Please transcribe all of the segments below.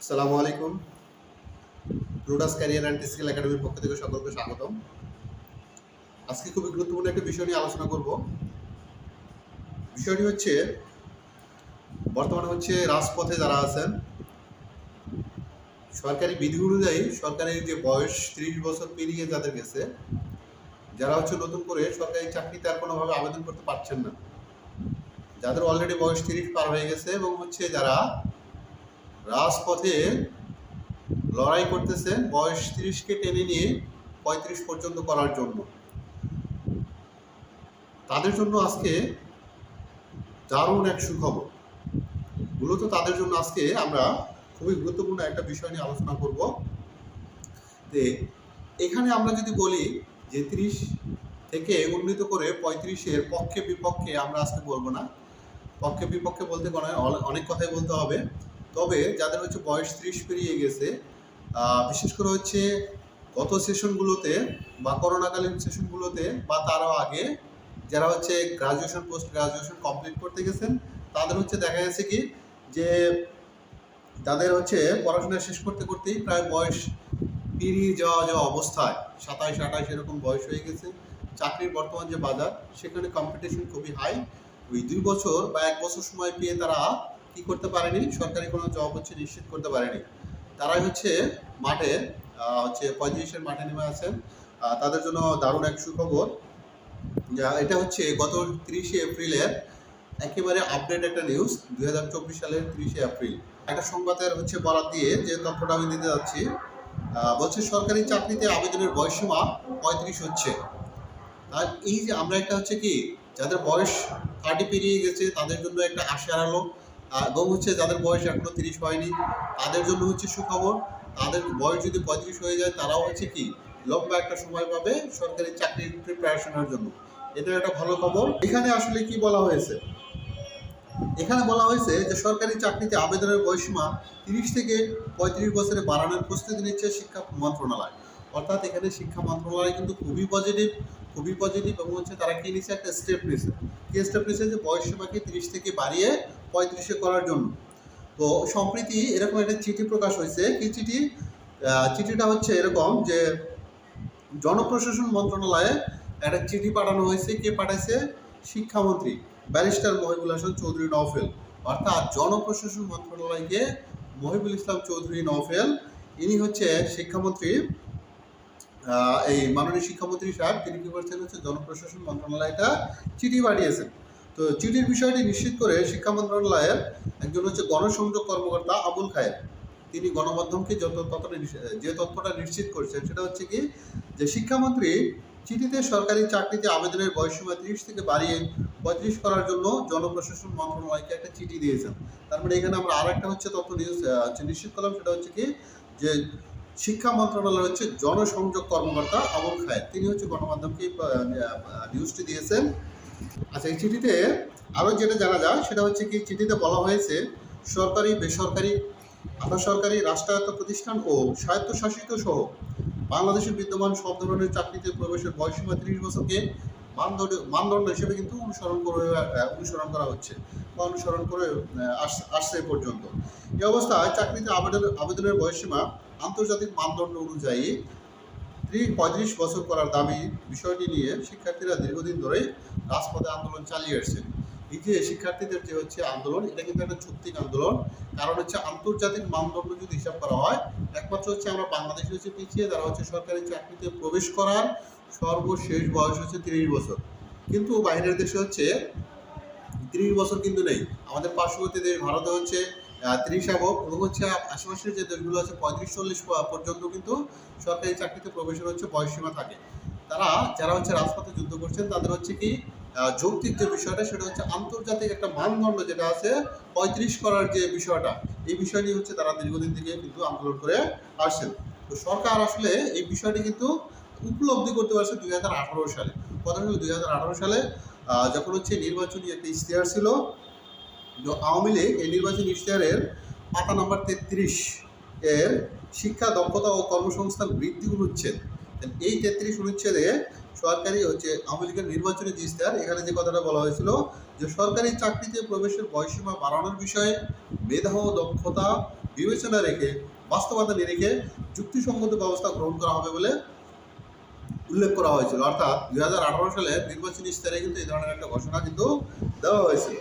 আসসালামু আলাইকুম। রুডাস career and skill একাডেমির পক্ষ থেকে সকলকে স্বাগতম। আজকে খুবই গুরুত্বপূর্ণ একটা বিষয় নিয়ে আলোচনা করব। বিষয়টি হচ্ছে বর্তমানে রাজপথে যারা আছেন, সরকারি বিধি অনুযায়ী সরকারি যে বয়স 30 বছর পেরিয়ে যাদের গেছে, যারা নতুন করে সরকারি চাকরিতে আর কোনোভাবে আবেদন করতে পারছেন না, যাদের অলরেডি বয়স 30 পার হয়ে গেছে এবং যারা রাজপথে লড়াই করতেছেন বয়স 30কে টেনে নিয়ে 35 পর্যন্ত করার জন্য, তাদের জন্য আজকে দারুণ এক সুখবর। মূলত তাদের জন্য আজকে আমরা খুবই গুরুত্বপূর্ণ একটা বিষয় নিয়ে আলোচনা করব। যে এখানে আমরা যদি বলি যে 30 থেকে উন্নীত করে 35-এর পক্ষে বিপক্ষে আমরা আজকে বলবো না। পক্ষে বিপক্ষে বলতে অনেক কথাই বলতে হবে। তবে যাদের বয়স 30 পেরিয়ে গেছে, বিশেষ করে গত সেশনগুলোতে বা করোনাকালীন সেশনগুলোতে বা তারও আগে যারা গ্রাজুয়েশন পোস্ট গ্রাজুয়েশন কমপ্লিট করতে গেছেন, তাদের দেখা গেছে কি যে তাদের পড়াশোনা শেষ করতে করতেই প্রায় বয়স পেরিয়ে যাওয়া অবস্থায় 27-28 এরকম বয়স হয়ে গেছে। চাকরির বর্তমান যে বাজার, সেখানে কম্পিটিশন খুবই হাই। ওই 2 বছর বা 1 বছর সময় পেয়ে তারা কি করতে পারেনি, সরকারি কোনো জব নিশ্চিত করতে পারেনি। তারাই মাঠে 35-এর মাঠে নেমে আছেন। তাদের জন্য দারুণ এক সুখবর। এটা গত 30শে এপ্রিলের একেবারে আপডেট একটা নিউজ। 2024 সালের 30শে এপ্রিল একটা সংবাদের বরাত দিয়ে যে তথ্যটা আমি দিতে যাচ্ছি। বলছে সরকারি চাকরিতে আবেদনের বয়সসীমা 35 হচ্ছে। আর এই যে আমরা একটা কি যাদের বয়স 30 পেরিয়ে গেছে তাদের জন্য একটা আশার আলো, এবং যাদের বয়স এখনো 30 হয়নি তাদের জন্য সুখবর। তাদের বয়স যদি 35 হয়ে যায়, তারাও কি লম্বা একটা সময় পাবে সরকারি চাকরির প্রিপারেশনের জন্য। এটা একটা ভালো খবর। এখানে আসলে কি বলা হয়েছে? এখানে বলা হয়েছে যে সরকারি চাকরিতে আবেদনের বয়সীমা 30 থেকে 35 বছরে বাড়ানোর প্রস্তুতি নিচ্ছে শিক্ষা মন্ত্রণালয়। অর্থাৎ এখানে শিক্ষা মন্ত্রণালয় কিন্তু খুবই পজিটিভ এবং তারা কি নিচ্ছে, একটা স্টেপ নিচ্ছে। কি স্টেপ নিচ্ছে? যে বয়সসীমাকে 30 থেকে বাড়িয়ে 35-এ করার জন্য। তো সম্প্রতি এরকম একটা চিঠি প্রকাশ হয়েছে। কি চিঠি? চিঠিটা এরকম যে জনপ্রশাসন মন্ত্রণালয়ে একটা চিঠি পাঠানো হয়েছে। কে পাঠাইছে? শিক্ষামন্ত্রী ব্যারিস্টার মহিবুল হাসান চৌধুরী নওফেল। অর্থাৎ জনপ্রশাসন মন্ত্রণালয়কে মহিবুল ইসলাম চৌধুরী নওফেল, ইনি শিক্ষামন্ত্রী। এই মাননীয় শিক্ষামন্ত্রী সাহেব তিনি কি করছেন, জনপ্রশাসন মন্ত্রণালয়টা চিঠি পাঠিয়েছেন। তো চিঠির বিষয়টি নিশ্চিত করে শিক্ষা মন্ত্রণালয়ের একজন গণসংযোগ কর্মকর্তা আবুল খায়ের, তিনি গণমাধ্যমকে যে তথ্যটা নিশ্চিত করছেন সেটা কি যে শিক্ষামন্ত্রী চিঠিতে সরকারি চাকরিতে আবেদনের বয়সসীমা 30 থেকে বাড়িয়ে 35 করার জন্য জনপ্রশাসন মন্ত্রণালয়কে একটা চিঠি দিয়েছেন। তার মানে এখানে আমরা আর একটা তথ্য নিশ্চিত করলাম, সেটা কি যে শিক্ষা মন্ত্রণালয়ের জনসংযোগ কর্মকর্তা আবুল খায়ের, তিনি গণমাধ্যমকে নিউজটি দিয়েছেন। আচ্ছা, এই চিঠিতে আরও যেটা জানা যায় সেটা কি চিঠিতে বলা হয়েছে সরকারি, বেসরকারি, আধা সরকারি, রাষ্ট্রায়ত্ত প্রতিষ্ঠান ও স্বায়ত্তশাসিত সহ বাংলাদেশের বিদ্যমান সব ধরনের চাকরিতে প্রবেশের বয়সসীমা 30 বছরকে মানদণ্ড হিসেবে কিন্তু অনুসরণ করা হচ্ছে বা অনুসরণ করে আসছে এ পর্যন্ত। এই অবস্থায় চাকরিতে আবেদনের বয়সসীমা আন্তর্জাতিক মানদণ্ড অনুযায়ী 35 বছর করার দাবি বিষয়টি নিয়ে শিক্ষার্থীরা দীর্ঘদিন ধরেই রাজপথে আন্দোলন চালিয়ে আসছেন। এই যে শিক্ষার্থীদের যে আন্দোলন, এটা কিন্তু একটা যৌক্তিক আন্দোলন। কারণ আন্তর্জাতিক মানদণ্ড যদি হিসাব করা হয়, একমাত্র আমরা বাংলাদেশে পিছিয়ে, যারা সরকারি চাকরিতে প্রবেশ করার সর্বশেষ বয়স 30 বছর। কিন্তু বাইরের দেশে 30 বছর কিন্তু নেই। আমাদের পার্শ্ববর্তী দেশ ভারতে 30 অ্যাবভ, এবং আশেপাশের যে দেশগুলো 35-40 পর্যন্ত কিন্তু সরকারি চাকরিতে প্রবেশের বয়সসীমা থাকে। যারা রাজপথে যুদ্ধ করছেন তাদের কি যৌক্তিক যে বিষয়টা, সেটা আন্তর্জাতিক একটা মানদণ্ড যেটা আছে 35 করার যে বিষয়টা, এই বিষয় নিয়ে তারা দীর্ঘদিন থেকে কিন্তু আন্দোলন করে আসছেন। তো সরকার আসলে এই বিষয়টি কিন্তু উপলব্ধি করতে পারছে 2018 সালে। কথা হলো 2018 সালে যখন নির্বাচনী একটা ইশতেহার ছিল, আওয়ামী লীগ এই নির্বাচনী ইশতেহারের পাতা নাম্বার 33 এর শিক্ষা, দক্ষতা ও কর্মসংস্থান বৃদ্ধি অনুচ্ছেদ, এই 33 অনুচ্ছেদে সরকারি আওয়ামী লীগের নির্বাচনী যে ইশতেহার, এখানে যে কথাটা বলা হয়েছিল যে সরকারি চাকরিতে প্রবেশের বয়সসীমা বাড়ানোর বিষয়ে মেধা ও দক্ষতা বিবেচনা রেখে বাস্তবতা নিরিখে যুক্তিসঙ্গত ব্যবস্থা গ্রহণ করা হবে বলে উল্লেখ করা হয়েছিল। অর্থাৎ 2018 সালের নির্বাচনী স্তরে কিন্তু এই ধরনের একটা ঘোষণা কিন্তু দেওয়া হয়েছিল।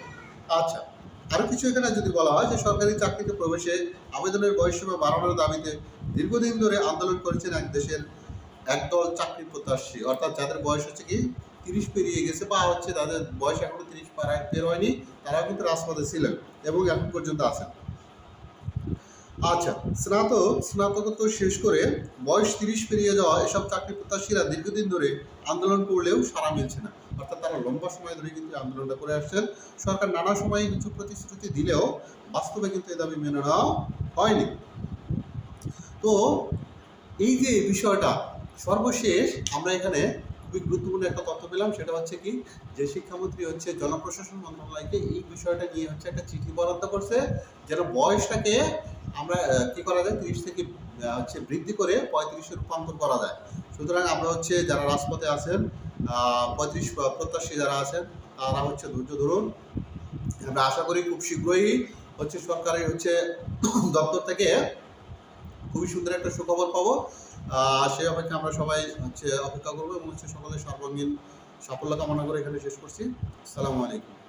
আচ্ছা, আরও কিছু এখানে যদি বলা হয় যে সরকারি চাকরিতে প্রবেশে আবেদনের বয়সসীমা বাড়ানোর দাবিতে দীর্ঘদিন ধরে আন্দোলন করেছেন দেশের একদল চাকরি প্রত্যাশী, অর্থাৎ যাদের বয়স হচ্ছে কি 30 পেরিয়ে গেছে বা হচ্ছে তাদের বয়স এখনো 30 পের হয়নি, তারাও কিন্তু রাজপথে ছিলেন এবং এখন পর্যন্ত আছেন। আচ্ছা, স্নাতকোত্তর শেষ করে বয়স 30 পেরিয়ে যাওয়া এসব চাকরি প্রত্যাশীরা দীর্ঘদিন ধরে আন্দোলন করলেও সাড়া মিলছে না। অর্থাৎ তারা লম্বা সময় ধরে কিন্তু আন্দোলনটা করে আসছেন। সরকার নানা সময়ে কিছু প্রতিশ্রুতি দিলেও বাস্তবে কিন্তু এ দাবি মেনে নেওয়া হয়নি। তো এই যে বিষয়টা, সর্বশেষ আমরা এখানে খুবই গুরুত্বপূর্ণ একটা তথ্য পেলাম, সেটা হচ্ছে কি যে শিক্ষামন্ত্রী হচ্ছে জনপ্রশাসন মন্ত্রণালয়কে এই বিষয়টা নিয়ে হচ্ছে একটা চিঠি বরাদ্দ করছে, যেন বয়সটাকে আমরা কি করা যায় 30 থেকে হচ্ছে বৃদ্ধি করে 35-এ রূপান্তর করা যায়। সুতরাং আমরা হচ্ছে যারা রাজপথে আছেন 35 প্রত্যাশী যারা আছেন তারা হচ্ছে ধৈর্য ধরুন। আমরা আশা করি খুব শীঘ্রই হচ্ছে সরকারের হচ্ছে দপ্তর থেকে খুবই সুন্দর একটা সুখবর পাবো। সেই অপেক্ষা আমরা সবাই হচ্ছে অপেক্ষা করবো এবং হচ্ছে সকলের সর্বাঙ্গীন সাফল্য কামনা করে এখানে শেষ করছি। আসসালামু আলাইকুম।